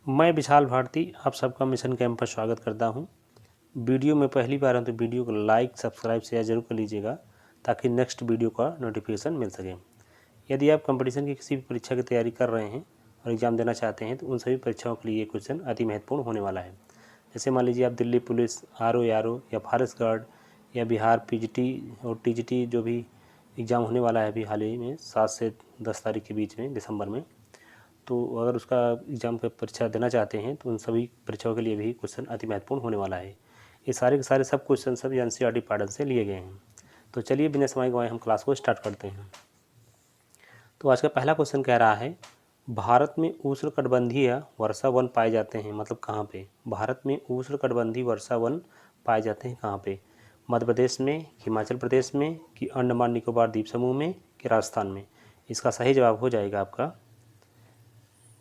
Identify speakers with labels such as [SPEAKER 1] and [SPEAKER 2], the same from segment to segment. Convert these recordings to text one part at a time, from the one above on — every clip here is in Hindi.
[SPEAKER 1] मैं विशाल भारती आप सबका मिशन कैंप पर स्वागत करता हूं। वीडियो में पहली बार है तो वीडियो को लाइक सब्सक्राइब शेयर जरूर कर लीजिएगा ताकि नेक्स्ट वीडियो का नोटिफिकेशन मिल सके। यदि आप कंपटीशन की किसी भी परीक्षा की तैयारी कर रहे हैं और एग्ज़ाम देना चाहते हैं तो उन सभी परीक्षाओं के लिए ये क्वेश्चन अति महत्वपूर्ण होने वाला है। जैसे मान लीजिए आप दिल्ली पुलिस, आर या फॉरेस्ट गार्ड या बिहार PGT और TGT जो भी एग्ज़ाम होने वाला है अभी हाल ही में 7 से 10 तारीख के बीच में दिसंबर में, तो अगर उसका एग्ज़ाम का परीक्षा देना चाहते हैं तो उन सभी परीक्षाओं के लिए भी क्वेश्चन अति महत्वपूर्ण होने वाला है। ये सारे के सारे सब क्वेश्चन सब NCERT पैटर्न से लिए गए हैं। तो चलिए बिना समय गंवाए हम क्लास को स्टार्ट करते हैं। तो आज का पहला क्वेश्चन कह रहा है, भारत में उष्णकटिबंधीय वर्षा वन पाए जाते हैं, मतलब कहाँ पे? भारत में उष्णकटिबंधीय वर्षा वन पाए जाते हैं कहाँ पे? मध्य प्रदेश में, हिमाचल प्रदेश में, कि अंडमान निकोबार द्वीप समूह में, कि राजस्थान में? इसका सही जवाब हो जाएगा आपका,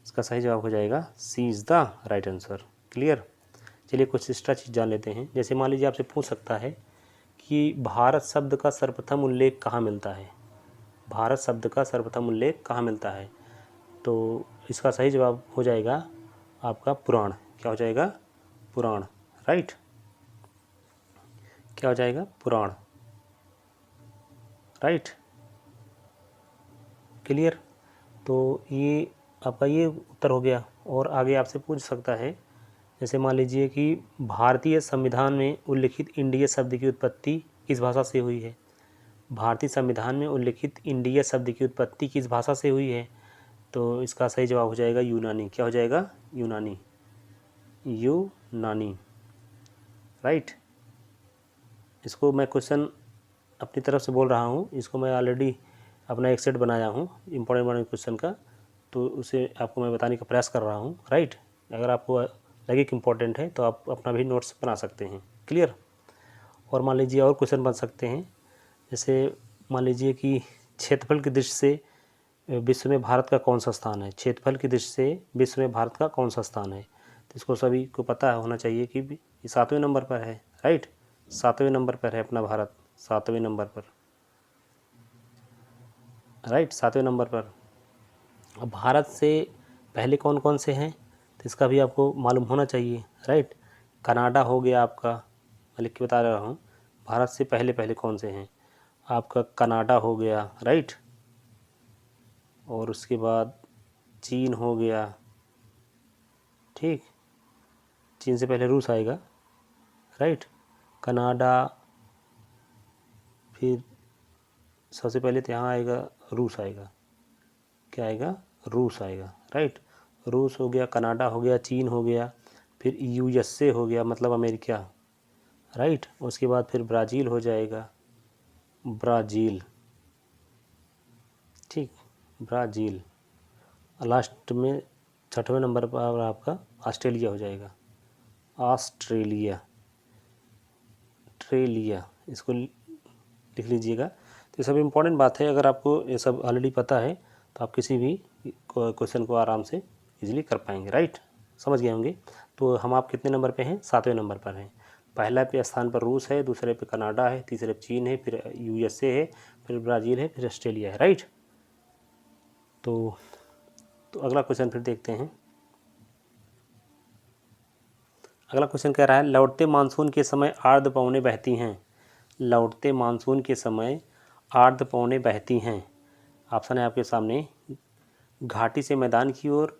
[SPEAKER 1] इसका सही जवाब हो जाएगा C is the right answer. Clear. चलिए कुछ एक्स्ट्रा चीज़ जान लेते हैं। जैसे मान लीजिए आपसे पूछ सकता है कि भारत शब्द का सर्वप्रथम उल्लेख कहाँ मिलता है? भारत शब्द का सर्वप्रथम उल्लेख कहाँ मिलता है? तो इसका सही जवाब हो जाएगा आपका पुराण। क्या हो जाएगा? पुराण। राइट। क्या हो जाएगा? पुराण। राइट। क्लियर। तो ये आपका ये उत्तर हो गया। और आगे आपसे पूछ सकता है, जैसे मान लीजिए कि भारतीय संविधान में उल्लिखित इंडिया शब्द की उत्पत्ति किस भाषा से हुई है? भारतीय संविधान में उल्लिखित इंडिया शब्द की उत्पत्ति किस भाषा से हुई है? तो इसका सही जवाब हो जाएगा यूनानी। क्या हो जाएगा? यूनानी। यूनानी। राइट। इसको मैं क्वेश्चन अपनी तरफ से बोल रहा हूँ, इसको मैं ऑलरेडी अपना एक सेट बनाया हूँ इंपॉर्टेंट क्वेश्चन का, तो उसे आपको मैं बताने का प्रयास कर रहा हूँ। राइट। अगर आपको लगे कि इम्पोर्टेंट है तो आप अपना भी नोट्स बना सकते हैं। क्लियर। और मान लीजिए और क्वेश्चन बन सकते हैं, जैसे मान लीजिए कि क्षेत्रफल की दृष्टि से विश्व में भारत का कौन सा स्थान है? क्षेत्रफल की दृष्टि से विश्व में भारत का कौन सा स्थान है? तो इसको सभी को पता होना चाहिए कि ये 7वें नंबर पर है। राइट। 7वें नंबर पर है अपना भारत, 7वें नंबर पर। राइट, 7वें नंबर पर। अब भारत से पहले कौन कौन से हैं तो इसका भी आपको मालूम होना चाहिए। राइट। कनाडा हो गया आपका, मैं लिख के बता रहा हूँ। भारत से पहले पहले कौन से हैं? आपका कनाडा हो गया। राइट। और उसके बाद चीन हो गया। ठीक। चीन से पहले रूस आएगा। राइट। कनाडा, फिर सबसे पहले तो यहाँ आएगा रूस आएगा। क्या आएगा? रूस आएगा। राइट। रूस हो गया, कनाडा हो गया, चीन हो गया, फिर USA हो गया, मतलब अमेरिका। राइट। उसके बाद फिर ब्राज़ील हो जाएगा, ब्राज़ील। ठीक, ब्राज़ील। लास्ट में 6वें नंबर पर आपका ऑस्ट्रेलिया हो जाएगा। ऑस्ट्रेलिया, ट्रेलिया, इसको लिख लीजिएगा। तो ये सब इम्पोर्टेंट बात है। अगर आपको ये सब ऑलरेडी पता है तो आप किसी भी क्वेश्चन को आराम से इजीली कर पाएंगे। राइट। समझ गए होंगे। तो हम आप कितने नंबर पे हैं? 7वें नंबर पर हैं। पहला पे स्थान पर रूस है, दूसरे पे कनाडा है, तीसरे पे चीन है, फिर USA है, फिर ब्राज़ील है, फिर ऑस्ट्रेलिया है। राइट। तो अगला क्वेश्चन फिर देखते हैं। अगला क्वेश्चन कह रहा है, लौटते मानसून के समय आर्द्र पवनें बहती हैं। लौटते मानसून के समय आर्द्र पवनें बहती हैं। ऑप्शन है आपके सामने, घाटी से मैदान की ओर,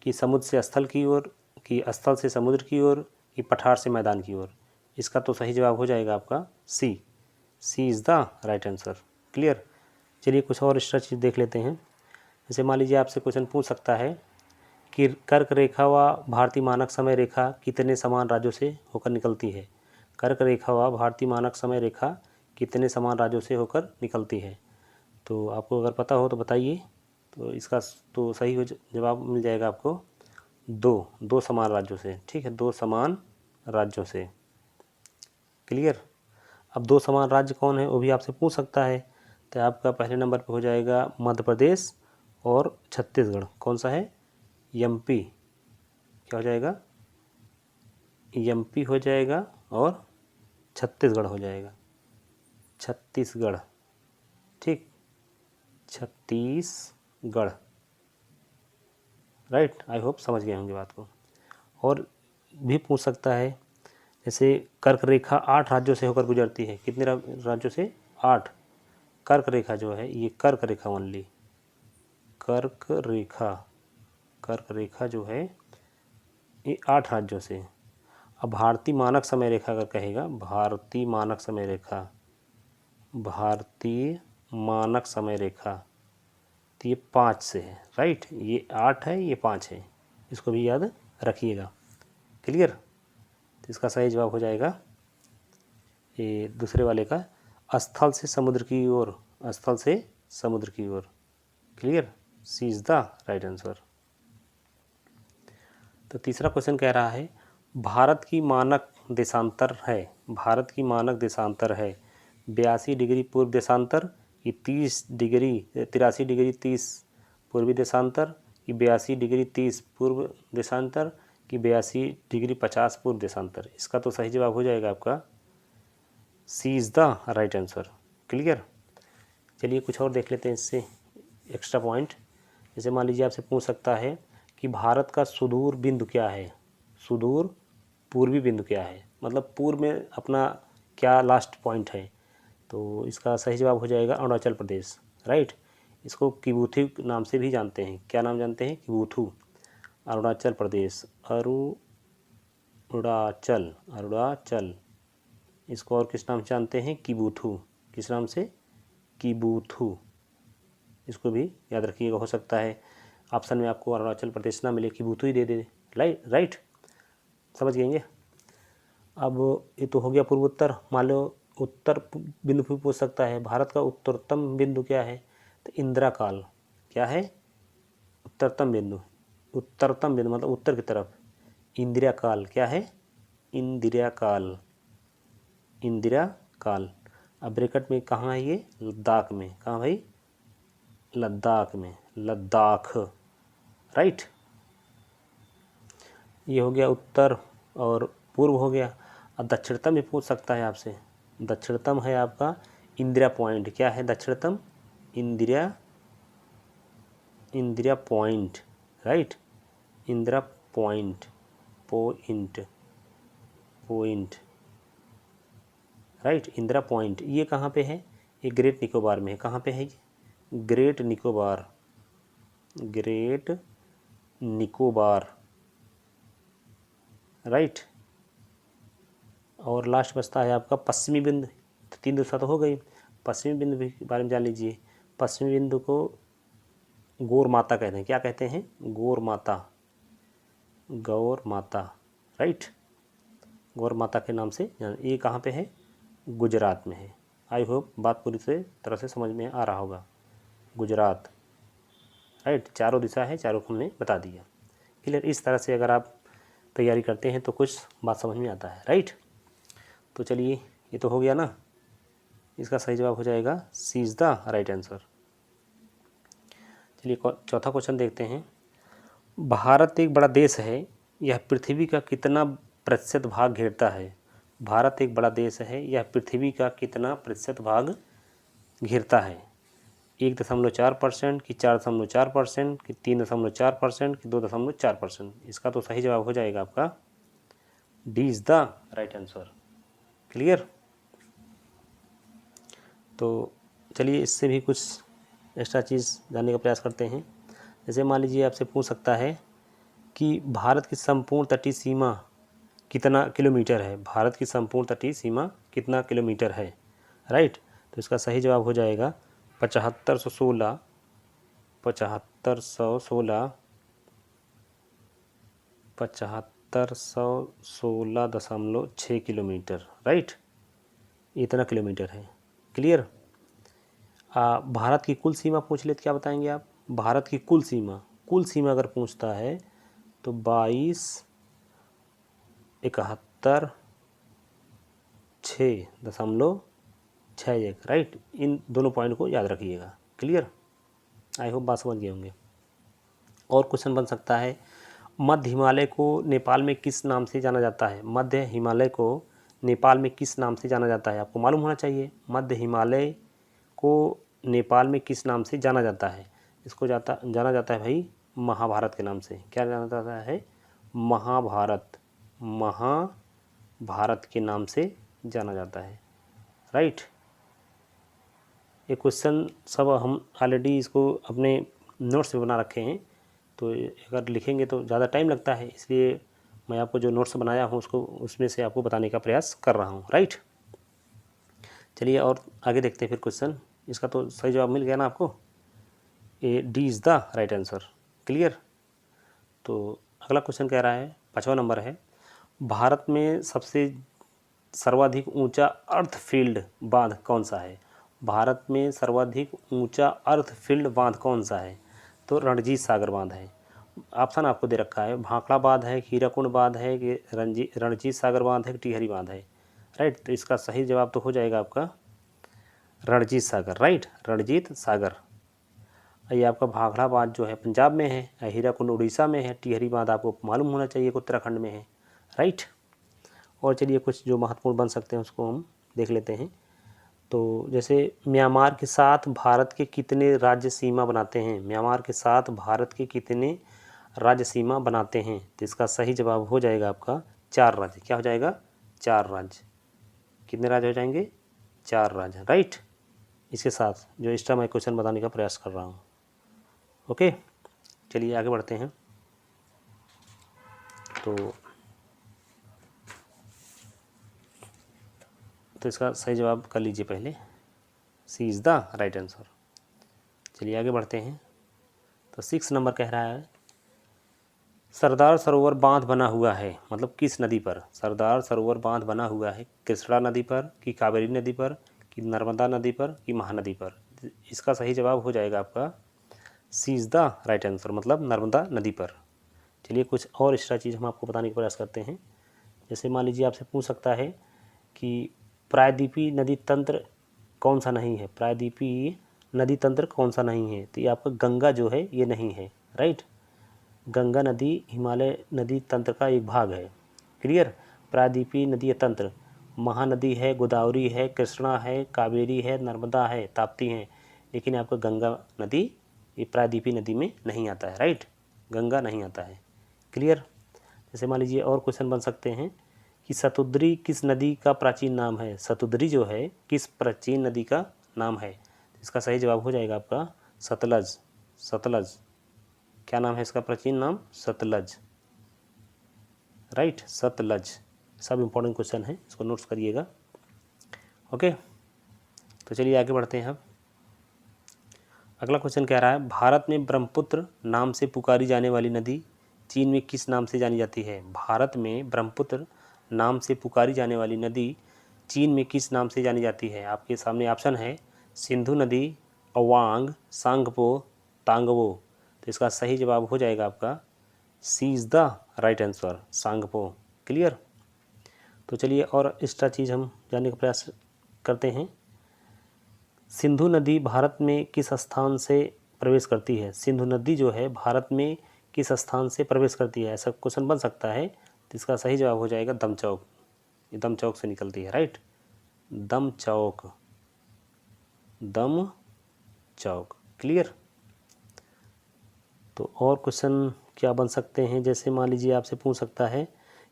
[SPEAKER 1] कि समुद्र से स्थल की ओर, कि स्थल से समुद्र की ओर, कि पठार से मैदान की ओर। इसका तो सही जवाब हो जाएगा आपका C. C is the right answer. Clear. चलिए कुछ और एक्स्ट्रा चीज़ देख लेते हैं। जैसे मान लीजिए आपसे क्वेश्चन पूछ सकता है कि कर्क रेखा व भारतीय मानक समय रेखा कितने समान राज्यों से होकर निकलती है? कर्क रेखा व भारतीय मानक समय रेखा कितने समान राज्यों से होकर निकलती है? तो आपको अगर पता हो तो बताइए। तो इसका तो सही हो जवाब मिल जाएगा आपको दो समान राज्यों से। ठीक है, 2 समान राज्यों से। क्लियर। अब 2 समान राज्य कौन है वो भी आपसे पूछ सकता है। तो आपका पहले नंबर पर हो जाएगा मध्य प्रदेश और छत्तीसगढ़। कौन सा है? MP। क्या हो जाएगा? MP हो जाएगा और छत्तीसगढ़ हो जाएगा। छत्तीसगढ़। ठीक, छत्तीसगढ़। राइट, आई होप समझ गए होंगे बात को। और भी पूछ सकता है, जैसे कर्क रेखा 8 राज्यों से होकर गुजरती है, कितने राज्यों से? 8। कर्क रेखा जो है ये कर्क रेखा ओनली, कर्क रेखा जो है ये 8 राज्यों से। अब भारतीय मानक समय रेखा अगर कहेगा, भारतीय मानक समय रेखा तो ये 5 से है, राइट। ये 8 है, ये 5 है, इसको भी याद रखिएगा। क्लियर? तो इसका सही जवाब हो जाएगा ये दूसरे वाले का, स्थल से समुद्र की ओर, स्थल से समुद्र की ओर। Clear? C is the right answer. तो तीसरा क्वेश्चन कह रहा है, भारत की मानक देशांतर है 82 डिग्री पूर्व देशांतर, कि 83 डिग्री 30 पूर्वी देशांतर, कि 82 डिग्री 30 पूर्व देशांतर, कि 82 डिग्री 50 पूर्व देशांतर। इसका तो सही जवाब हो जाएगा आपका C is the right answer. Clear? चलिए कुछ और देख लेते हैं इससे एक्स्ट्रा पॉइंट। जैसे मान लीजिए आपसे पूछ सकता है कि भारत का सुदूर बिंदु क्या है, सुदूर पूर्वी बिंदु क्या है, मतलब पूर्व में अपना क्या लास्ट पॉइंट है। तो इसका सही जवाब हो जाएगा अरुणाचल प्रदेश, राइट। इसको किबुथु नाम से भी जानते हैं, क्या नाम जानते हैं? किबुथु, अरुणाचल प्रदेश, अरुणाचल। इसको और किस नाम से जानते हैं? किबुथु। किस नाम से? किबुथु। इसको भी याद रखिएगा, हो सकता है ऑप्शन में आपको अरुणाचल प्रदेश ना मिले, किबुथु ही दे दे, राइट। समझ गएंगे। अब ये तो हो गया पूर्वोत्तर। मान लो उत्तर बिंदु भी पूछ सकता है, भारत का उत्तरतम बिंदु क्या है? तो इंदिरा काल। क्या है? उत्तरतम बिंदु मतलब उत्तर की तरफ। इंदिरा काल क्या है? इंदिरा काल। अब ब्रैकेट में कहाँ है ये? लद्दाख में। कहाँ भाई? लद्दाख में, लद्दाख, राइट। ये हो गया उत्तर और पूर्व हो गया। अब दक्षिणतम भी पूछ सकता है आपसे। दक्षिणतम है आपका इंदिरा पॉइंट। क्या है दक्षिणतम? Indira Point, right. Indira Point, right. Indira Point ये कहाँ पे है? ये ग्रेट निकोबार में है। कहाँ पे है ये? Great Nicobar, right. और लास्ट बचता है आपका पश्चिमी बिंदु। तो 3 दिशा तो हो गई, पश्चिमी बिंदु के बारे में जान लीजिए। पश्चिमी बिंदु को गौर माता कहते हैं। क्या कहते हैं? गौर माता, राइट। गौर माता के नाम से ये कहाँ पे है? गुजरात में है। आई होप बात पूरी तरह से समझ में आ रहा होगा। गुजरात, राइट। चारों दिशा है, चारों को हमने बता दिया। क्लियर? इस तरह से अगर आप तैयारी करते हैं तो कुछ बात समझ में आता है, राइट। तो चलिए ये तो हो गया ना। इसका सही जवाब हो जाएगा C is the right answer. चलिए चौथा क्वेश्चन देखते हैं। भारत एक बड़ा देश है, यह पृथ्वी का कितना प्रतिशत भाग घेरता है? भारत एक बड़ा देश है, यह पृथ्वी का कितना प्रतिशत भाग घेरता है? 1.4% कि 4.4% कि 3.4% कि 2.4%? इसका तो सही जवाब हो जाएगा आपका D is the right answer. Clear? तो चलिए इससे भी कुछ एक्स्ट्रा चीज़ जानने का प्रयास करते हैं। जैसे मान लीजिए आपसे पूछ सकता है कि भारत की संपूर्ण तटीय सीमा कितना किलोमीटर है? भारत की संपूर्ण तटीय सीमा कितना किलोमीटर है, राइट। तो इसका सही जवाब हो जाएगा 7516.6 किलोमीटर, राइट। इतना किलोमीटर है। क्लियर? भारत की कुल सीमा पूछ ले तो क्या बताएंगे आप? भारत की कुल सीमा अगर पूछता है तो 2271.61, राइट। इन दोनों पॉइंट को याद रखिएगा। क्लियर? आई होप बात समझ गए होंगे। और क्वेश्चन बन सकता है, मध्य हिमालय को नेपाल में किस नाम से जाना जाता है? मध्य हिमालय को नेपाल में किस नाम से जाना जाता है? आपको मालूम होना चाहिए। मध्य हिमालय को नेपाल में किस नाम से जाना जाता है? इसको जाना जाता है भाई महाभारत के नाम से। क्या जाना जाता है? महाभारत, महाभारत के नाम से जाना जाता है। राइट। ये क्वेश्चन सब हम ऑलरेडी इसको अपने नोट्स में बना रखे हैं, तो अगर लिखेंगे तो ज़्यादा टाइम लगता है, इसलिए मैं आपको जो नोट्स बनाया हूँ उसको उसमें से आपको बताने का प्रयास कर रहा हूँ। राइट। चलिए और आगे देखते हैं फिर क्वेश्चन। इसका तो सही जवाब मिल गया ना आपको, A D is the right answer. Clear. तो अगला क्वेश्चन कह रहा है, 5वां नंबर है, भारत में सबसे सर्वाधिक ऊंचा अर्थ फील्ड बांध कौन सा है? भारत में सर्वाधिक ऊंचा अर्थ फील्ड बांध कौन सा है? तो रणजीत सागर बांध है। ऑप्शन आपको दे रखा है, भाखड़ा बांध है, हीराकुंड बांध है, कि रणजीत सागर बांध है, कि टिहरी बांध है। राइट। तो इसका सही जवाब तो हो जाएगा आपका रणजीत सागर। राइट, रणजीत सागर। ये आपका भाखड़ा बांध जो है पंजाब में है, हीराकुंड उड़ीसा में है, टिहरी बांध आपको मालूम होना चाहिए कि उत्तराखंड में है। राइट। और चलिए कुछ जो महत्वपूर्ण बन सकते हैं उसको हम देख लेते हैं। तो जैसे म्यांमार के साथ भारत के कितने राज्य सीमा बनाते हैं? म्यांमार के साथ भारत के कितने राज्य सीमा बनाते हैं? तो इसका सही जवाब हो जाएगा आपका 4 राज्य। क्या हो जाएगा? 4 राज्य। कितने राज्य हो जाएंगे? 4 राज्य। राइट। इसके साथ जो एक्स्ट्रा मैं क्वेश्चन बताने का प्रयास कर रहा हूँ। ओके, चलिए आगे बढ़ते हैं। तो इसका सही जवाब कर लीजिए पहले, सी इज़ द राइट आंसर। चलिए आगे बढ़ते हैं। तो 6 नंबर कह रहा है, सरदार सरोवर बांध बना हुआ है, मतलब किस नदी पर? सरदार सरोवर बांध बना हुआ है, कृष्णा नदी पर, कि कावेरी नदी पर, कि नर्मदा नदी पर, कि महानदी पर? इसका सही जवाब हो जाएगा आपका C is the right answer, मतलब नर्मदा नदी पर। चलिए कुछ और एक्स्ट्रा चीज़ हम आपको बताने का प्रयास करते हैं। जैसे मान लीजिए आपसे पूछ सकता है कि प्रायद्वीपीय नदी तंत्र कौन सा नहीं है? प्रायद्वीपीय नदी तंत्र कौन सा नहीं है? तो ये आपका गंगा जो है ये नहीं है। राइट। गंगा नदी हिमालय नदी तंत्र का एक भाग है। क्लियर। प्रायद्वीपीय नदी तंत्र महानदी है, गोदावरी है, कृष्णा है, कावेरी है, नर्मदा है, ताप्ती है, लेकिन आपका गंगा नदी ये प्रायद्वीपीय नदी में नहीं आता है। राइट, गंगा नहीं आता है। क्लियर। जैसे मान लीजिए और क्वेश्चन बन सकते हैं कि सतुद्री किस नदी का प्राचीन नाम है? सतुद्री जो है किस प्राचीन नदी का नाम है? इसका सही जवाब हो जाएगा आपका सतलज। सतलज। क्या नाम है इसका प्राचीन नाम? सतलज। राइट, सतलज। सब इम्पोर्टेंट क्वेश्चन है, इसको नोट्स करिएगा। ओके, तो चलिए आगे बढ़ते हैं। अब अगला क्वेश्चन कह रहा है, भारत में ब्रह्मपुत्र नाम से पुकारी जाने वाली नदी चीन में किस नाम से जानी जाती है? भारत में ब्रह्मपुत्र नाम से पुकारी जाने वाली नदी चीन में किस नाम से जानी जाती है? आपके सामने ऑप्शन है सिंधु नदी, अवांग, सांगपो, तांगवो। तो इसका सही जवाब हो जाएगा आपका C is the right answer, Tsangpo. Clear. तो चलिए और एक्स्ट्रा चीज़ हम जानने का प्रयास करते हैं। सिंधु नदी भारत में किस स्थान से प्रवेश करती है? सिंधु नदी जो है भारत में किस स्थान से प्रवेश करती है? ऐसा क्वेश्चन बन सकता है। तो इसका सही जवाब हो जाएगा दमचौक। ये दमचौक से निकलती है। राइट, दमचौक। दम चौक। क्लियर। तो और क्वेश्चन क्या बन सकते हैं? जैसे मान लीजिए आपसे पूछ सकता है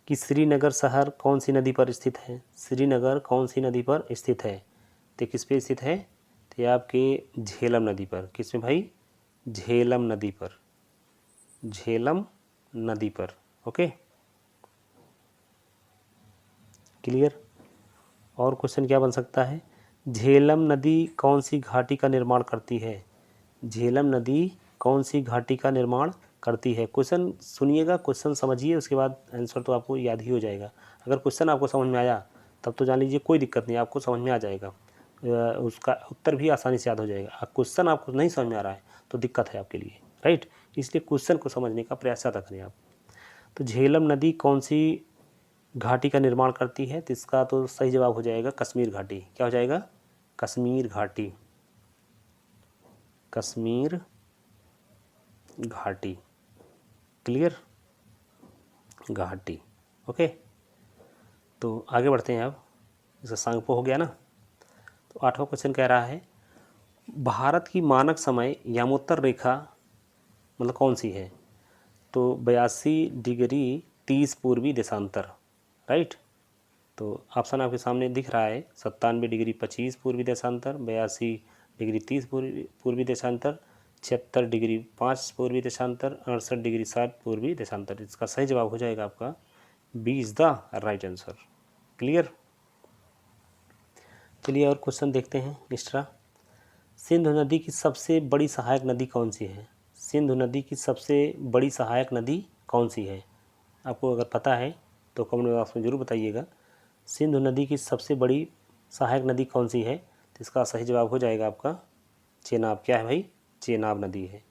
[SPEAKER 1] कि श्रीनगर शहर कौन सी नदी पर स्थित है? श्रीनगर कौन सी नदी पर स्थित है? तो किस पे स्थित है? तो आपके झेलम नदी पर। किस में भाई? झेलम नदी पर। झेलम नदी पर। Okay, clear. और क्वेश्चन क्या बन सकता है? झेलम नदी कौन सी घाटी का निर्माण करती है? झेलम नदी कौन सी घाटी का निर्माण करती है? क्वेश्चन सुनिएगा, क्वेश्चन समझिए, उसके बाद आंसर तो आपको याद ही हो जाएगा। अगर क्वेश्चन आपको समझ में आया तब तो जान लीजिए कोई दिक्कत नहीं, आपको समझ में आ जाएगा, उसका उत्तर भी आसानी से याद हो जाएगा। क्वेश्चन आपको नहीं समझ में आ रहा है तो दिक्कत है आपके लिए। राइट, इसलिए क्वेश्चन को समझने का प्रयास ज़्यादा करें आप। तो झेलम नदी कौन सी घाटी का निर्माण करती है? तो इसका तो सही जवाब हो जाएगा कश्मीर घाटी। क्या हो जाएगा? कश्मीर घाटी। कश्मीर घाटी। क्लियर, घाटी। ओके, तो आगे बढ़ते हैं। अब इसका सांगपो हो गया ना। तो 8वां क्वेश्चन कह रहा है, भारत की मानक समय यामोत्तर रेखा मतलब कौन सी है? तो 82 डिग्री 30 पूर्वी देशांतर, राइट। तो ऑप्शन आपके सामने दिख रहा है, 97 डिग्री 25 पूर्वी देशांतर, 82 डिग्री 30 पूर्वी देशांतर, 76 डिग्री 5 पूर्वी देशांतर, 68 डिग्री 60 पूर्वी देशांतर। इसका सही जवाब हो जाएगा आपका B is the right answer. Clear. चलिए और क्वेश्चन देखते हैं एक्स्ट्रा। सिंधु नदी की सबसे बड़ी सहायक नदी कौन सी है? सिंधु नदी की सबसे बड़ी सहायक नदी कौन सी है? आपको अगर पता है तो कमेंट बॉक्स में ज़रूर बताइएगा। सिंधु नदी की सबसे बड़ी सहायक नदी कौन सी है? तो इसका सही जवाब हो जाएगा आपका चेनाब। क्या है भाई? चेनाब नदी है।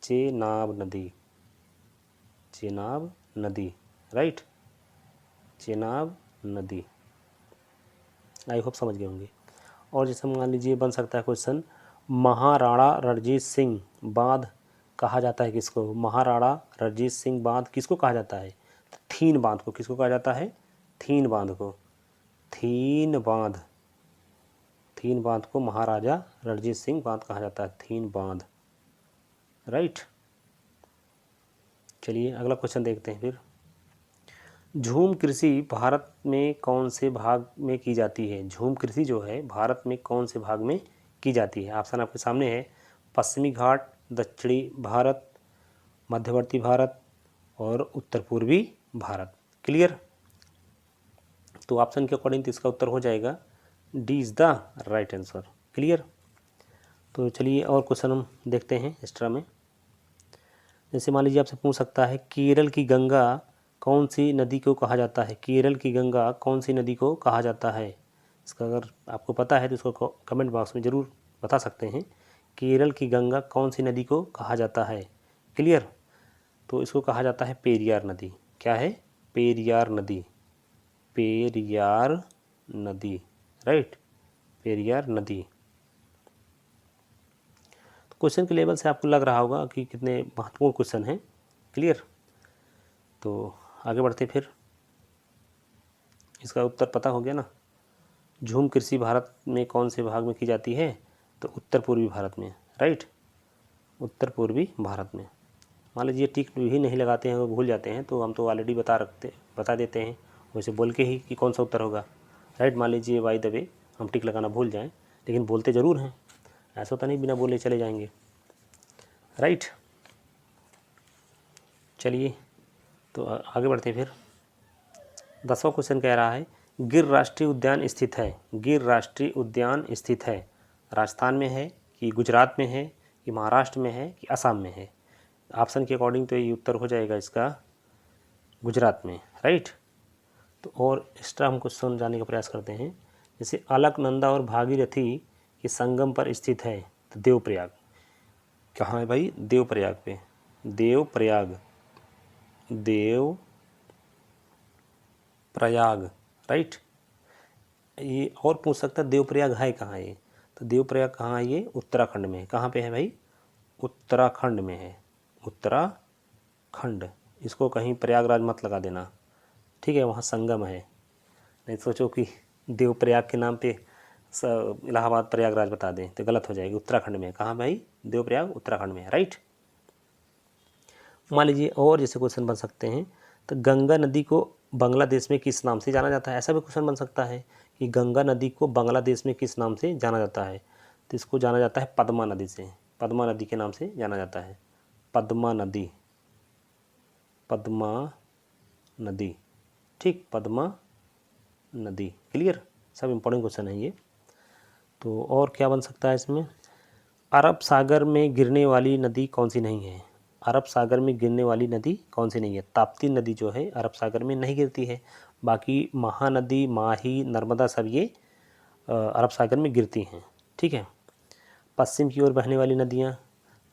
[SPEAKER 1] चेनाब नदी, चेनाब नदी, राइट, चेनाब नदी। आई होप समझ गए होंगे। और जैसे मान लीजिए बन सकता है क्वेश्चन, महाराणा रणजीत सिंह बांध कहा जाता है किसको? महाराणा रणजीत सिंह बांध किसको कहा जाता है? थीन बांध को। किसको कहा जाता है? थीन बांध को। थीन बांध, थीन बांध को महाराजा रणजीत सिंह बांध कहा जाता है। थीन बांध, राइट। चलिए अगला क्वेश्चन देखते हैं फिर। झूम कृषि भारत में कौन से भाग में की जाती है? झूम कृषि जो है भारत में कौन से भाग में की जाती है? ऑप्शन आपके सामने है, पश्चिमी घाट, दक्षिणी भारत, मध्यवर्ती भारत और उत्तर पूर्वी भारत। क्लियर। तो ऑप्शन के अकॉर्डिंग तो इसका उत्तर हो जाएगा D is the right answer. Clear. तो चलिए और क्वेश्चन हम देखते हैं एक्स्ट्रा में। जैसे मान लीजिए आपसे पूछ सकता है, केरल की गंगा कौन सी नदी को कहा जाता है? केरल की गंगा कौन सी नदी को कहा जाता है? इसका अगर आपको पता है तो इसको कमेंट बॉक्स में ज़रूर बता सकते हैं। केरल की गंगा कौन सी नदी को कहा जाता है? क्लियर। तो इसको कहा जाता है पेरियार नदी। क्या है? पेरियार नदी, पेरियार नदी, राइट, पेरियार नदी। तो क्वेश्चन के लेवल से आपको लग रहा होगा कि कितने महत्वपूर्ण क्वेश्चन हैं। क्लियर। तो आगे बढ़ते फिर। इसका उत्तर पता हो गया ना। झूम कृषि भारत में कौन से भाग में की जाती है? तो उत्तर पूर्वी भारत में, राइट, उत्तर पूर्वी भारत में। मान लीजिए टिक ही नहीं लगाते हैं और भूल जाते हैं तो हम तो ऑलरेडी बता देते हैं वैसे बोल के ही कि कौन सा उत्तर होगा, राइट। मान लीजिए बाय द वे हम टिक लगाना भूल जाएं लेकिन बोलते ज़रूर हैं, ऐसा तो नहीं बिना बोले चले जाएंगे, राइट। चलिए तो आगे बढ़ते हैं फिर। 10वां क्वेश्चन कह रहा है, गिर राष्ट्रीय उद्यान स्थित है। गिर राष्ट्रीय उद्यान स्थित है राजस्थान में है कि गुजरात में है कि महाराष्ट्र में है कि असम में है? ऑप्शन के अकॉर्डिंग तो ये उत्तर हो जाएगा इसका गुजरात में, राइट। तो और एक्स्ट्रा हम क्वेश्चन जानने का प्रयास करते हैं। जैसे अलकनंदा और भागीरथी के संगम पर स्थित है तो देवप्रयाग कहाँ है भाई? देवप्रयाग पे, देवप्रयाग, देवप्रयाग, राइट। ये और पूछ सकता है देवप्रयाग है कहाँ ये? तो देवप्रयाग कहाँ है? ये उत्तराखंड में है। कहाँ पे है भाई? उत्तराखंड में है, उत्तराखंड। इसको कहीं प्रयागराज मत लगा देना, ठीक है, वहाँ संगम है। नहीं सोचो कि देवप्रयाग के नाम पे इलाहाबाद प्रयागराज बता दें तो गलत हो जाएगी। उत्तराखंड में है। कहाँ भाई? देवप्रयाग उत्तराखंड में है, राइट। मान लीजिए और जैसे क्वेश्चन बन सकते हैं, तो गंगा नदी को बांग्लादेश में किस नाम से जाना जाता है? ऐसा भी क्वेश्चन बन सकता है कि गंगा नदी को बांग्लादेश में किस नाम से जाना जाता है? तो इसको जाना जाता है पद्मा नदी से, पद्मा नदी के नाम से जाना जाता है। पद्मा नदी, पद्मा नदी, ठीक, पद्मा नदी। क्लियर। सब इंपॉर्टेंट क्वेश्चन है ये। तो और क्या बन सकता है इसमें? अरब सागर में गिरने वाली नदी कौन सी नहीं है? अरब सागर में गिरने वाली नदी कौन सी नहीं है? ताप्ती नदी जो है अरब सागर में नहीं गिरती है। बाकी महानदी, माही, नर्मदा सब ये अरब सागर में गिरती हैं, ठीक है। पश्चिम की ओर बहने वाली नदियाँ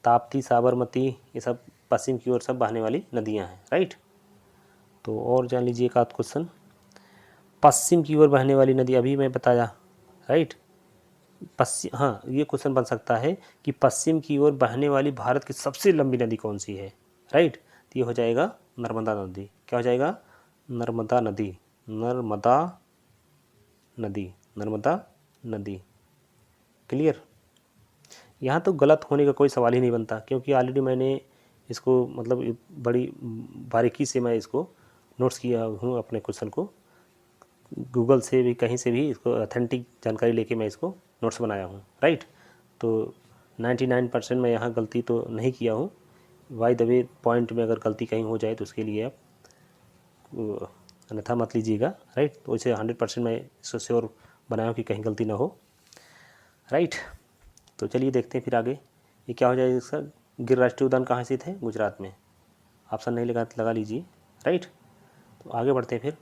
[SPEAKER 1] ताप्ती, साबरमती, ये सब पश्चिम की ओर सब बहने वाली नदियाँ हैं, राइट। तो और जान लीजिए एक आध क्वेश्चन। पश्चिम की ओर बहने वाली नदी अभी मैं बताया, राइट। पश्चिम, हाँ, ये क्वेश्चन बन सकता है कि पश्चिम की ओर बहने वाली भारत की सबसे लंबी नदी कौन सी है, राइट। तो ये हो जाएगा नर्मदा नदी। क्या हो जाएगा? नर्मदा नदी, नर्मदा नदी, नर्मदा नदी। क्लियर। यहाँ तो गलत होने का कोई सवाल ही नहीं बनता क्योंकि ऑलरेडी मैंने इसको मतलब बड़ी बारीकी से मैं इसको नोट्स किया हूँ अपने क्वेश्चन को, गूगल से भी कहीं से भी इसको ऑथेंटिक जानकारी लेके मैं इसको नोट्स बनाया हूँ, राइट। तो 99% मैं यहाँ गलती तो नहीं किया हूँ। बाय द वे पॉइंट में अगर गलती कहीं हो जाए तो उसके लिए आप अन्यथा मत लीजिएगा, राइट। तो इसे 100% मैं इसको श्योर बनाया हूँ कि कहीं गलती ना हो, राइट। तो चलिए देखते हैं फिर आगे ये क्या हो जाएगा। इसका गिर राष्ट्रीय उद्यान कहाँ स्थित है? गुजरात में। ऑप्शन नहीं लगा लीजिए, राइट। तो आगे बढ़ते हैं फिर।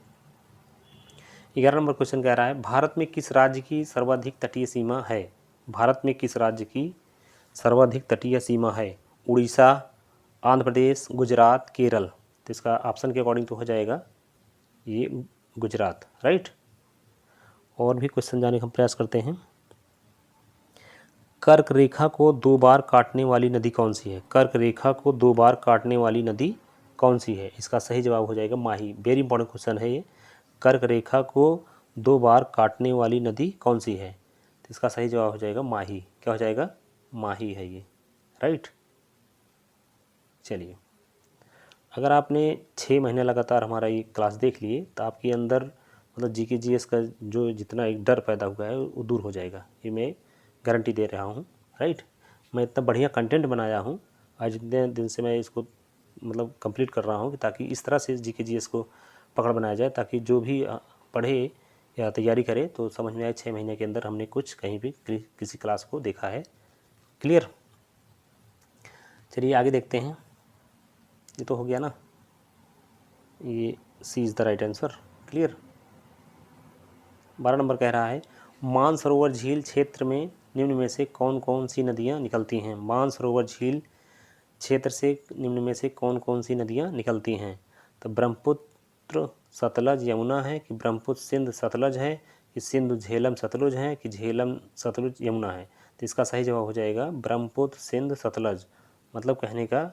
[SPEAKER 1] 11 नंबर क्वेश्चन कह रहा है, भारत में किस राज्य की सर्वाधिक तटीय सीमा है? भारत में किस राज्य की सर्वाधिक तटीय सीमा है? उड़ीसा, आंध्र प्रदेश, गुजरात, केरल। तो इसका ऑप्शन के अकॉर्डिंग तो हो जाएगा ये गुजरात, राइट। और भी क्वेश्चन जाने का हम प्रयास करते हैं। कर्क रेखा को 2 बार काटने वाली नदी कौन सी है? कर्क रेखा को 2 बार काटने वाली नदी कौन सी है? इसका सही जवाब हो जाएगा माही। वेरी इंपॉर्टेंट क्वेश्चन है ये। कर्क रेखा को 2 बार काटने वाली नदी कौन सी है? तो इसका सही जवाब हो जाएगा माही। क्या हो जाएगा? माही है ये, राइट। चलिए, अगर आपने 6 महीने लगातार हमारा ये क्लास देख लिए तो आपके अंदर मतलब जीके जीएस का जो जितना एक डर पैदा हुआ है वो दूर हो जाएगा, ये मैं गारंटी दे रहा हूँ, राइट। मैं इतना बढ़िया कंटेंट बनाया हूँ, आज इतने दिन से मैं इसको मतलब कंप्लीट कर रहा हूँ ताकि इस तरह से जीके जीएस को पकड़ बनाया जाए, ताकि जो भी पढ़े या तैयारी करे तो समझ में आए 6 महीने के अंदर हमने कुछ कहीं भी किसी क्लास को देखा है। क्लियर? चलिए आगे देखते हैं। ये तो हो गया ना, ये C is the right answer. Clear? 12 number कह रहा है, मानसरोवर झील क्षेत्र में निम्न में से कौन कौन सी नदियाँ निकलती हैं? मानसरोवर झील क्षेत्र से निम्न में से कौन कौन सी नदियाँ निकलती हैं? तो ब्रह्मपुत्र सतलज यमुना है कि ब्रह्मपुत्र सिंध सतलज है कि सिंधु झेलम सतलुज है कि झेलम सतलुज यमुना है? तो इसका सही जवाब हो जाएगा ब्रह्मपुत्र सिंध सतलज। मतलब कहने का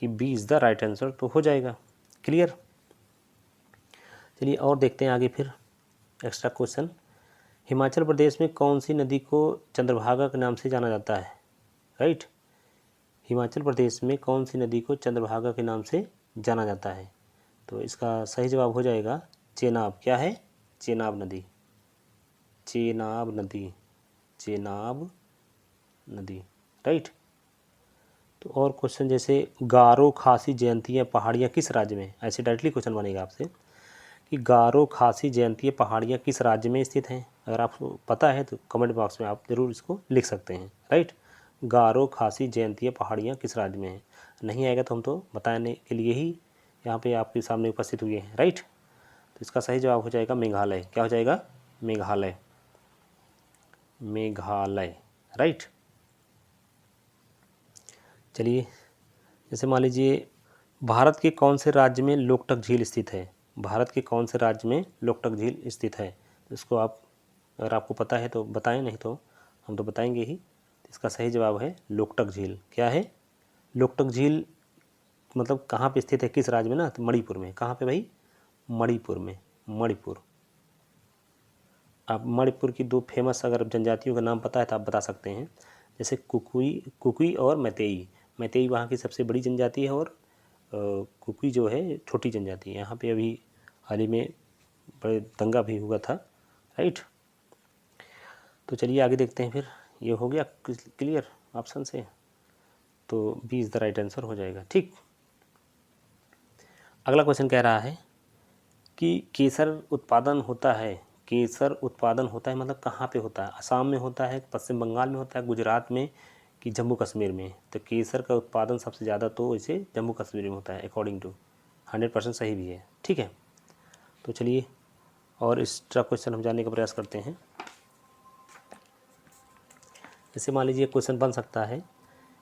[SPEAKER 1] कि B is the right answer तो हो जाएगा। क्लियर? चलिए और देखते हैं आगे फिर एक्स्ट्रा क्वेश्चन। हिमाचल प्रदेश में कौन सी नदी को चंद्रभागा के नाम से जाना जाता है? राइट। हिमाचल प्रदेश में कौन सी नदी को चंद्रभागा के नाम से जाना जाता है? तो इसका सही जवाब हो जाएगा चेनाब। क्या है? चेनाब नदी। चेनाब नदी, चेनाब नदी, राइट। तो और क्वेश्चन जैसे गारो खासी जयंती पहाड़ियाँ किस राज्य में? ऐसे डायरेक्टली क्वेश्चन बनेगा आपसे कि गारो खासी जयंती पहाड़ियाँ किस राज्य में स्थित हैं? अगर आपको पता है तो कमेंट बॉक्स में आप ज़रूर इसको लिख सकते हैं, राइट। गारो खासी जयंती पहाड़ियाँ किस राज्य में हैं? नहीं आएगा तो हम तो बताने के लिए ही यहाँ पे आपके सामने उपस्थित हुए हैं, राइट। तो इसका सही जवाब हो जाएगा मेघालय। क्या हो जाएगा? मेघालय, मेघालय, राइट। चलिए, जैसे मान लीजिए भारत के कौन से राज्य में लोकटक झील स्थित है? भारत के कौन से राज्य में लोकटक झील स्थित है? तो इसको आप अगर आपको पता है तो बताएं, नहीं तो हम तो बताएंगे ही। इसका सही जवाब है लोकटक झील। क्या है? लोकटक झील मतलब कहाँ पे स्थित है, किस राज्य में ना? तो मणिपुर में। कहाँ पे भाई? मणिपुर में। मणिपुर। आप मणिपुर की 2 फेमस अगर जनजातियों का नाम पता है तो आप बता सकते हैं, जैसे कुकी और मैतेई। मैतेई वहाँ की सबसे बड़ी जनजाति है और कुकी जो है छोटी जनजाति है। यहाँ पे अभी हाल ही में बड़े दंगा भी हुआ था, राइट। तो चलिए आगे देखते हैं फिर। ये हो गया क्लियर ऑप्शन से, तो B is the right answer हो जाएगा, ठीक। अगला क्वेश्चन कह रहा है कि केसर उत्पादन होता है, केसर उत्पादन होता है मतलब कहाँ पे होता है? असम में होता है, पश्चिम बंगाल में होता है, गुजरात में कि जम्मू कश्मीर में? तो केसर का उत्पादन सबसे ज़्यादा तो इसे जम्मू कश्मीर में होता है, अकॉर्डिंग टू 100% सही भी है, ठीक है। तो चलिए और एक्स्ट्रा क्वेश्चन हम जानने का प्रयास करते हैं। जैसे मान लीजिए क्वेश्चन बन सकता है,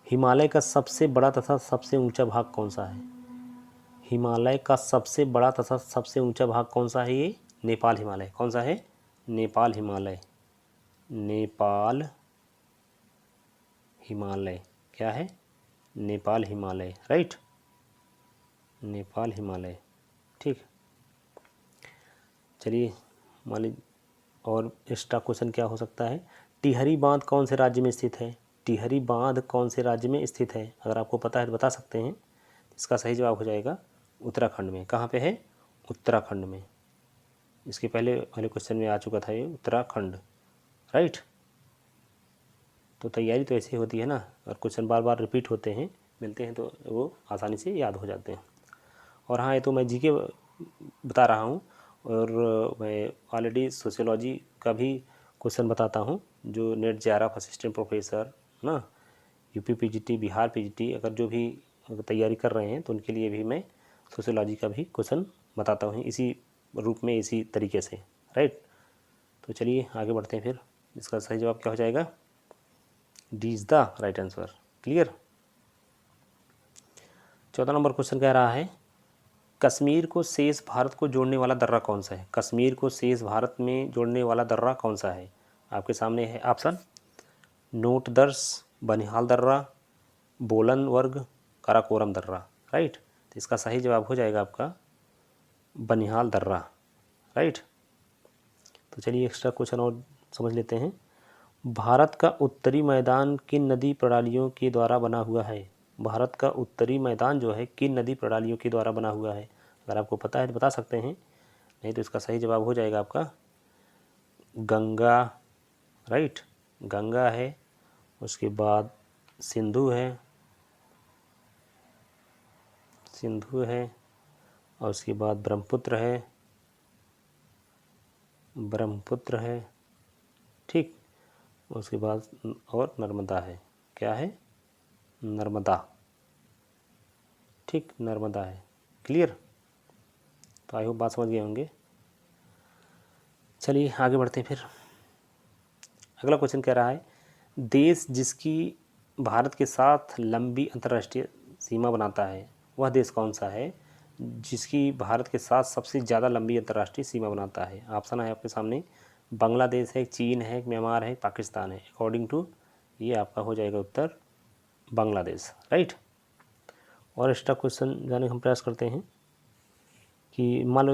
[SPEAKER 1] हिमालय का सबसे बड़ा तथा सबसे ऊंचा भाग कौन सा है? हिमालय का सबसे बड़ा तथा सबसे ऊंचा भाग कौन सा है? ये नेपाल हिमालय। कौन सा है? नेपाल हिमालय। नेपाल हिमालय। क्या है? नेपाल हिमालय, राइट। नेपाल हिमालय, ठीक। चलिए मान लीजिए और एक्स्ट्रा क्वेश्चन क्या हो सकता है, टिहरी बांध कौन से राज्य में स्थित है? टिहरी बांध कौन से राज्य में स्थित है? अगर आपको पता है तो बता सकते हैं। इसका सही जवाब हो जाएगा उत्तराखंड में। कहाँ पे है? उत्तराखंड में। इसके पहले वाले क्वेश्चन में आ चुका था ये, उत्तराखंड, राइट। तो तैयारी तो ऐसी होती है ना, और क्वेश्चन बार बार रिपीट होते हैं, मिलते हैं तो वो आसानी से याद हो जाते हैं। और हाँ, ये तो मैं जीके बता रहा हूँ, और मैं ऑलरेडी सोशियोलॉजी का भी क्वेश्चन बताता हूँ, जो नेट जेआरएफ असिस्टेंट प्रोफेसर ना, यूपी पीजीटी, बिहार पीजीटी, अगर जो भी तैयारी कर रहे हैं तो उनके लिए भी मैं सोशियोलॉजी का भी क्वेश्चन बताता हूँ इसी रूप में, इसी तरीके से, राइट। तो चलिए आगे बढ़ते हैं फिर। इसका सही जवाब क्या हो जाएगा? D is the right answer. Clear. 14 number question कह रहा है, कश्मीर को शेष भारत को जोड़ने वाला दर्रा कौन सा है? कश्मीर को शेष भारत में जोड़ने वाला दर्रा कौन सा है? आपके सामने है ऑप्शन, नोट दर्स, बनिहाल दर्रा, बोलन वर्ग, काराकोरम दर्रा, राइट। तो इसका सही जवाब हो जाएगा आपका बनिहाल दर्रा, राइट। तो चलिए एक्स्ट्रा क्वेश्चन और समझ लेते हैं। भारत का उत्तरी मैदान किन नदी प्रणालियों के द्वारा बना हुआ है? भारत का उत्तरी मैदान जो है किन नदी प्रणालियों के द्वारा बना हुआ है? अगर आपको पता है तो बता सकते हैं, नहीं तो इसका सही जवाब हो जाएगा आपका गंगा, राइट। गंगा है, उसके बाद सिंधु है, और उसके बाद ब्रह्मपुत्र है, ठीक। उसके बाद और नर्मदा है। क्या है? नर्मदा, ठीक, नर्मदा है। क्लियर। तो आई होप बात समझ गए होंगे। चलिए आगे बढ़ते हैं फिर। अगला क्वेश्चन कह रहा है, देश जिसकी भारत के साथ लंबी अंतर्राष्ट्रीय सीमा बनाता है, वह देश कौन सा है जिसकी भारत के साथ सबसे ज़्यादा लंबी अंतर्राष्ट्रीय सीमा बनाता है? ऑप्शन है आपके सामने, बांग्लादेश है, चीन है, म्यांमार है, पाकिस्तान है। अकॉर्डिंग टू ये आपका हो जाएगा उत्तर बांग्लादेश, राइट। और एक्स्ट्रा क्वेश्चन जाने का हम प्रयास करते हैं कि मान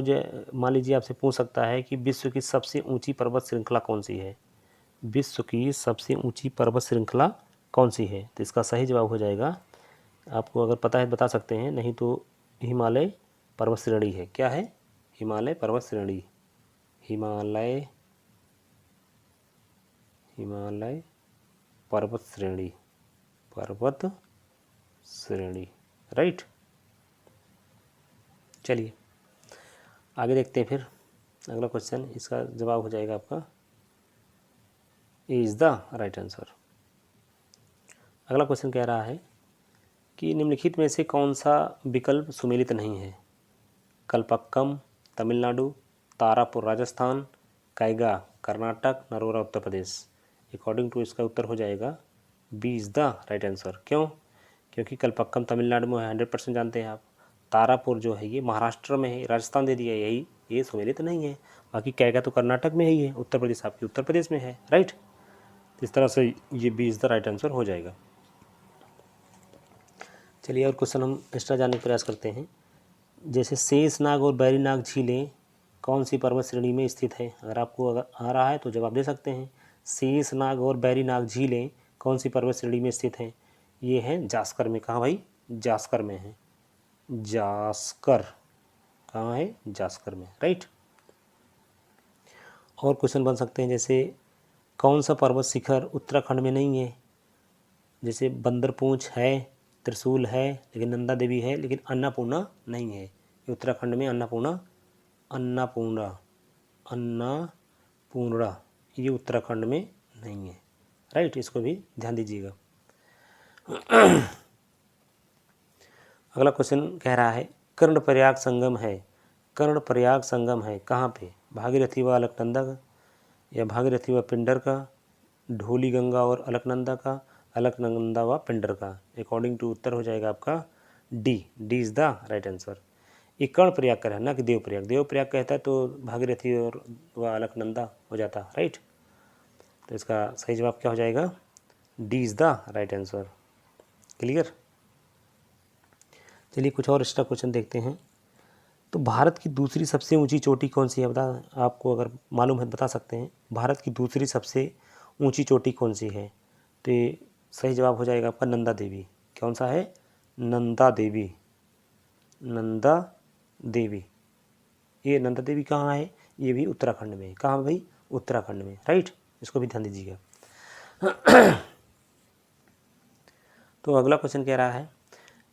[SPEAKER 1] लीजिए आपसे पूछ सकता है कि विश्व की सबसे ऊंची पर्वत श्रृंखला कौन सी है? विश्व की सबसे ऊंची पर्वत श्रृंखला कौन सी है? तो इसका सही जवाब हो जाएगा, आपको अगर पता है बता सकते हैं, नहीं तो हिमालय पर्वत श्रेणी है। क्या है? हिमालय पर्वत श्रेणी, हिमालय पर्वत श्रेणी, राइट। चलिए आगे देखते हैं फिर अगला क्वेश्चन। इसका जवाब हो जाएगा आपका A is the right answer. अगला क्वेश्चन कह रहा है कि निम्नलिखित में से कौन सा विकल्प सुमेलित नहीं है? कल्पक्कम तमिलनाडु, तारापुर राजस्थान, कायगा कर्नाटक, नरोरा उत्तर प्रदेश। अकॉर्डिंग टू इसका उत्तर हो जाएगा B is the right answer. क्यों? क्योंकि कल्पक्कम तमिलनाडु में है, 100% जानते हैं आप। तारापुर जो है ये महाराष्ट्र में है, राजस्थान दे दिया, यही ये सुमेलित नहीं है। बाकी कायगा तो कर्नाटक में ही है, उत्तर प्रदेश आपकी उत्तर प्रदेश में है, राइट। इस तरह से ये B is the right answer हो जाएगा। चलिए और क्वेश्चन हम एक्स्ट्रा जानने का प्रयास करते हैं। जैसे शेषनाग और बैरीनाग झीलें कौन सी पर्वत श्रेणी में स्थित है? अगर आपको आ रहा है तो जवाब दे सकते हैं। शेषनाग और बैरीनाग झीलें कौन सी पर्वत श्रेणी में स्थित हैं? ये हैं जास्कर में। कहाँ भाई? जास्कर में है। जास्कर कहाँ है? जास्कर में, राइट। और क्वेश्चन बन सकते हैं जैसे कौन सा पर्वत शिखर उत्तराखंड में नहीं है? जैसे बंदरपूंछ है, त्रिशूल है, लेकिन नंदा देवी है, लेकिन अन्नपूर्णा नहीं है। ये उत्तराखंड में अन्नपूर्णा ये उत्तराखंड में नहीं है, राइट। इसको भी ध्यान दीजिएगा। अगला क्वेश्चन कह रहा है कर्णप्रयाग संगम है कहाँ पे? भागीरथी व अलकनंदा का, या भागीरथी व पिंडर का, ढोली गंगा और अलकनंदा का, अलकनंदा व पिंडर का। अकॉर्डिंग टू उत्तर हो जाएगा आपका D is the right answer. ये कर्णप्रयाग का है ना कि देवप्रयाग कहता है तो भागीरथी और व अलकनंदा हो जाता, राइट। तो इसका सही जवाब क्या हो जाएगा? D is the right answer. Clear. चलिए कुछ और एक्स्ट्रा क्वेश्चन देखते हैं। तो भारत की दूसरी सबसे ऊंची चोटी कौन सी है? आपको अगर मालूम है बता सकते हैं। भारत की दूसरी सबसे ऊंची चोटी कौन सी है? तो सही जवाब हो जाएगा आपका नंदा देवी। कौन सा है? नंदा देवी। नंदा देवी। ये नंदा देवी कहाँ है? ये भी उत्तराखंड में। कहाँ भाई? उत्तराखंड में, राइट। इसको भी ध्यान दीजिएगा। तो अगला क्वेश्चन कह रहा है,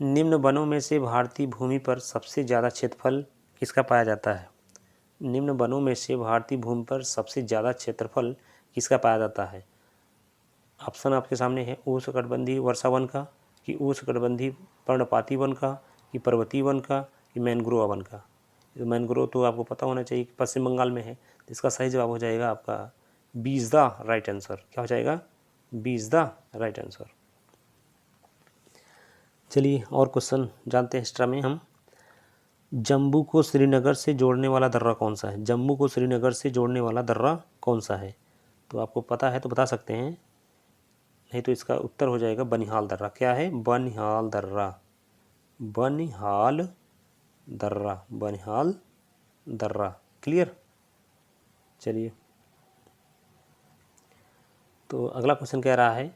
[SPEAKER 1] निम्न वनों में से भारतीय भूमि पर सबसे ज़्यादा क्षेत्रफल किसका पाया जाता है? निम्न वनों में से भारतीय भूमि पर सबसे ज़्यादा क्षेत्रफल किसका पाया जाता है? ऑप्शन आपके सामने है, उष्णकटिबंधीय वर्षा वन का, कि उष्णकटिबंधीय पर्णपाती वन का, कि पर्वतीय वन का, कि मैंग्रोव वन का। मैंग्रोव तो आपको पता होना चाहिए कि पश्चिम बंगाल में है। तो इसका सही जवाब हो जाएगा आपका B is the right answer. क्या हो जाएगा? B is the right answer. चलिए और क्वेश्चन जानते हैं एक्स्ट्रा में हम। जम्मू को श्रीनगर से जोड़ने वाला दर्रा कौन सा है? जम्मू को श्रीनगर से जोड़ने वाला दर्रा कौन सा है? तो आपको पता है तो बता सकते हैं, नहीं तो इसका उत्तर हो जाएगा बनिहाल दर्रा। क्या है? बनिहाल दर्रा। बनिहाल दर्रा। बनिहाल दर्रा। क्लियर। चलिए तो अगला क्वेश्चन कह रहा है,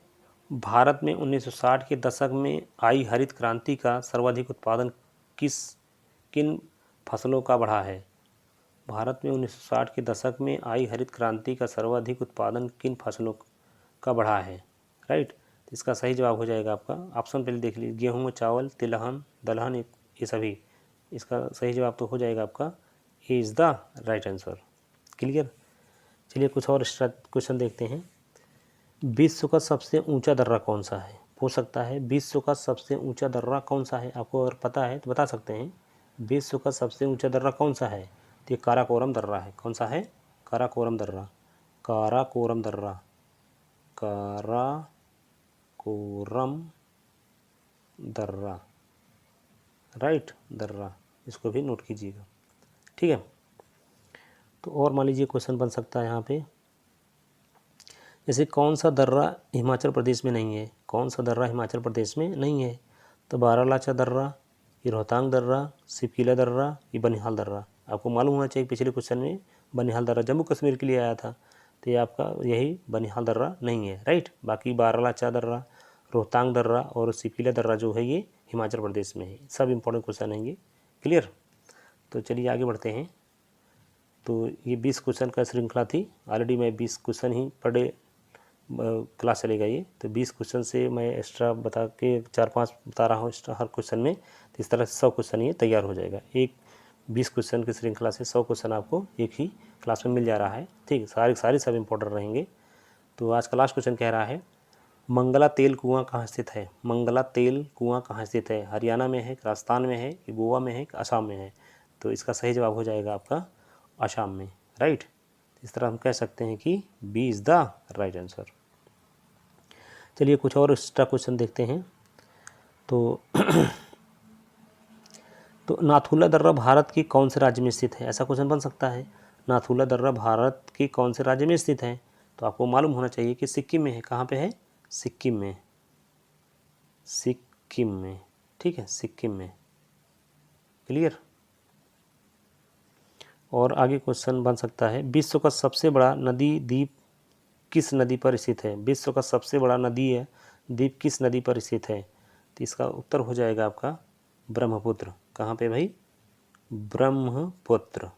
[SPEAKER 1] भारत में 1960 के दशक में आई हरित क्रांति का सर्वाधिक उत्पादन किन फसलों का बढ़ा है? भारत में 1960 के दशक में आई हरित क्रांति का सर्वाधिक उत्पादन किन फसलों का बढ़ा है? राइट। तो इसका सही जवाब हो जाएगा आपका, ऑप्शन पहले देख लीजिए, गेहूँ, चावल, तिलहन, दलहन, ये सभी। इसका सही जवाब तो हो जाएगा आपका A is the right answer. Clear. चलिए कुछ और एक्स्ट्रा क्वेश्चन देखते हैं। विश्व का सबसे ऊंचा दर्रा कौन सा है? हो सकता है विश्व का सबसे ऊंचा दर्रा कौन सा है? आपको अगर पता है तो बता सकते हैं, विश्व का सबसे ऊंचा दर्रा कौन सा है? तो ये काराकोरम दर्रा है। कौन सा है? काराकोरम दर्रा। काराकोरम दर्रा। काराकोरम दर्रा, राइट, दर्रा। इसको भी नोट कीजिएगा, ठीक है। तो और मान लीजिए क्वेश्चन बन सकता है यहाँ पे, जैसे कौन सा दर्रा हिमाचल प्रदेश में नहीं है? कौन सा दर्रा हिमाचल प्रदेश में नहीं है? तो बारालाचा दर्रा, ये रोहतांग दर्रा, सिपकीला दर्रा, ये बनिहाल दर्रा। आपको मालूम होना चाहिए पिछले क्वेश्चन में बनिहाल दर्रा जम्मू कश्मीर के लिए आया था, तो ये आपका यही बनिहाल दर्रा नहीं है, राइट। बाकी बारालाचा दर्रा, रोहतांग दर्रा और सिपकीला दर्रा जो है ये हिमाचल प्रदेश में है। सब इंपॉर्टेंट क्वेश्चन हैं ये। क्लियर। तो चलिए आगे बढ़ते हैं। तो ये 20 क्वेश्चन का श्रृंखला थी। ऑलरेडी मैं 20 क्वेश्चन ही पर डे क्लास चलेगा ये, तो 20 क्वेश्चन से मैं एक्स्ट्रा बता के 4-5 बता रहा हूँ एक्स्ट्रा हर क्वेश्चन में। तो इस तरह से 100 क्वेश्चन ये तैयार हो जाएगा। एक 20 क्वेश्चन की श्रृंखला से 100 क्वेश्चन आपको एक ही क्लास में मिल जा रहा है, ठीक। सारे सब इंपॉर्टेंट रहेंगे। तो आज का लास्ट क्वेश्चन कह रहा है, मंगला तेल कुआँ कहाँ स्थित है? मंगला तेल कुआँ कहाँ स्थित है? हरियाणा में है, राजस्थान में है, कि गोवा में है, कि असम में है? तो इसका सही जवाब हो जाएगा आपका असम में, राइट। इस तरह हम कह सकते हैं कि B is the right answer. चलिए कुछ और एक्स्ट्रा क्वेश्चन देखते हैं। तो तो नाथुला दर्रा भारत के कौन से राज्य में स्थित है? ऐसा क्वेश्चन बन सकता है, नाथुला दर्रा भारत के कौन से राज्य में स्थित है? तो आपको मालूम होना चाहिए कि सिक्किम में है। कहाँ पे है? सिक्किम में। सिक्किम में, ठीक है, सिक्किम में। क्लियर। और आगे क्वेश्चन बन सकता है, विश्व का सबसे बड़ा नदी द्वीप किस नदी पर स्थित है? विश्व का सबसे बड़ा नदी है द्वीप किस नदी पर स्थित है? तो इसका उत्तर हो जाएगा आपका ब्रह्मपुत्र। कहाँ पे भाई? ब्रह्मपुत्र।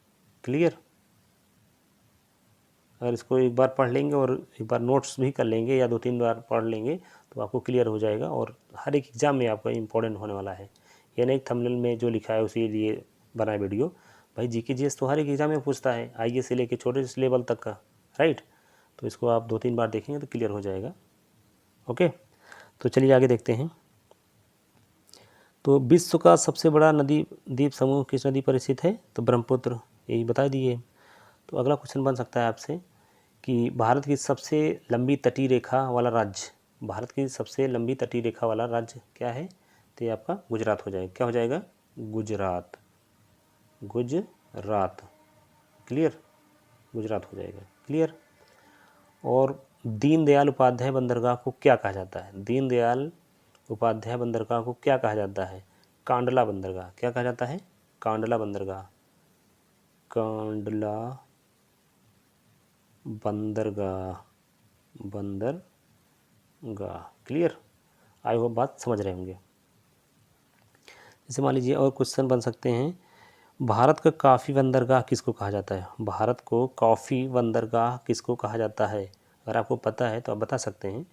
[SPEAKER 1] क्लियर। अगर इसको एक बार पढ़ लेंगे और एक बार नोट्स भी कर लेंगे या 2-3 बार पढ़ लेंगे तो आपको क्लियर हो जाएगा, और हर एक एग्ज़ाम में आपका इंपॉर्टेंट होने वाला है। ये नहीं थंबनेल में जो लिखा है उसी लिए बना वीडियो। भाई जीके जीएस तो हर एक एग्ज़ाम में पूछता है, आईए से लेके छोटे से लेवल तक का, राइट। तो इसको आप 2-3 बार देखेंगे तो क्लियर हो जाएगा। ओके, तो चलिए आगे देखते हैं। तो विश्व का सबसे बड़ा नदी द्वीप समूह किस नदी पर स्थित है? तो ब्रह्मपुत्र, यही बता दिए। तो अगला क्वेश्चन बन सकता है आपसे कि भारत की सबसे लंबी तटीय रेखा वाला राज्य, भारत की सबसे लंबी तटीय रेखा वाला राज्य क्या है? तो ये आपका गुजरात हो जाएगा। क्या हो जाएगा? गुजरात। गुजरात। क्लियर। गुजरात हो जाएगा। क्लियर। और दीनदयाल उपाध्याय बंदरगाह को क्या कहा जाता है? दीनदयाल उपाध्याय बंदरगाह को क्या कहा जाता है? कांडला बंदरगाह। क्या कहा जाता है? कांडला बंदरगाह। कांडला बंदरगाह। बंदरगाह, गा। क्लियर, आई होप बात समझ रहे होंगे। जैसे मान लीजिए और क्वेश्चन बन सकते हैं, भारत का कॉफ़ी बंदरगाह किसको कहा जाता है? भारत को कॉफ़ी बंदरगाह किसको कहा जाता है? अगर आपको पता है तो आप बता सकते हैं,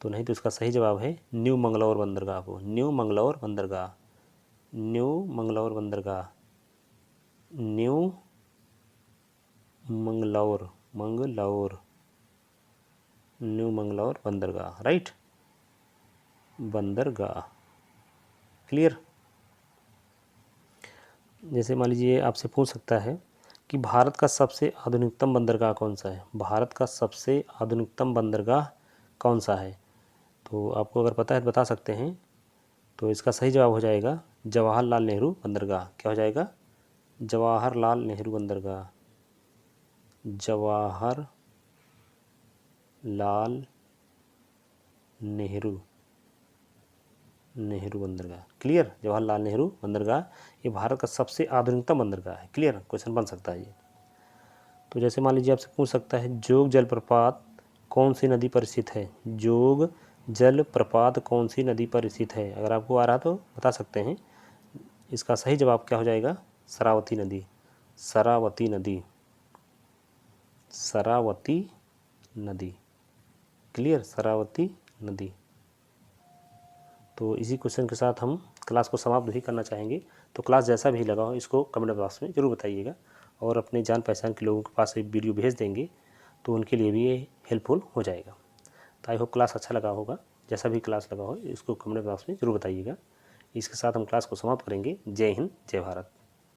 [SPEAKER 1] तो नहीं तो इसका सही जवाब है न्यू मंगलौर बंदरगाह को। न्यू मंगलौर बंदरगाह, न्यू मंगलौर बंदरगाह, न्यू मंगलौर, मंगलौर, न्यू मंगलौर बंदरगाह, राइट, बंदरगाह। क्लियर। जैसे मान लीजिए आपसे पूछ सकता है कि भारत का सबसे आधुनिकतम बंदरगाह कौन सा है? भारत का सबसे आधुनिकतम बंदरगाह कौन सा है? तो आपको अगर पता है तो बता सकते हैं। तो इसका सही जवाब हो जाएगा जवाहरलाल नेहरू बंदरगाह। क्या हो जाएगा? जवाहरलाल नेहरू बंदरगाह, जवाहरलाल नेहरू, नेहरू बंदरगाह। क्लियर, जवाहरलाल नेहरू बंदरगाह ये भारत का सबसे आधुनिकतम बंदरगाह है। क्लियर, क्वेश्चन बन सकता है ये। तो जैसे मान लीजिए आपसे पूछ सकता है जोग जलप्रपात कौन सी नदी पर स्थित है? जोग जलप्रपात कौन सी नदी पर स्थित है? अगर आपको आ रहा तो बता सकते हैं। इसका सही जवाब क्या हो जाएगा? शरावती नदी, शरावती नदी, शरावती नदी। क्लियर, शरावती नदी। तो इसी क्वेश्चन के साथ हम क्लास को समाप्त भी करना चाहेंगे। तो क्लास जैसा भी लगा हो इसको कमेंट बॉक्स में ज़रूर बताइएगा, और अपने जान पहचान के लोगों के पास ये वीडियो भेज देंगे तो उनके लिए भी ये हेल्पफुल हो जाएगा। तो आई होप क्लास अच्छा लगा होगा। जैसा भी क्लास लगा हो इसको कमेंट बॉक्स में ज़रूर बताइएगा। इसके साथ हम क्लास को समाप्त करेंगे। जय हिंद, जय भारत।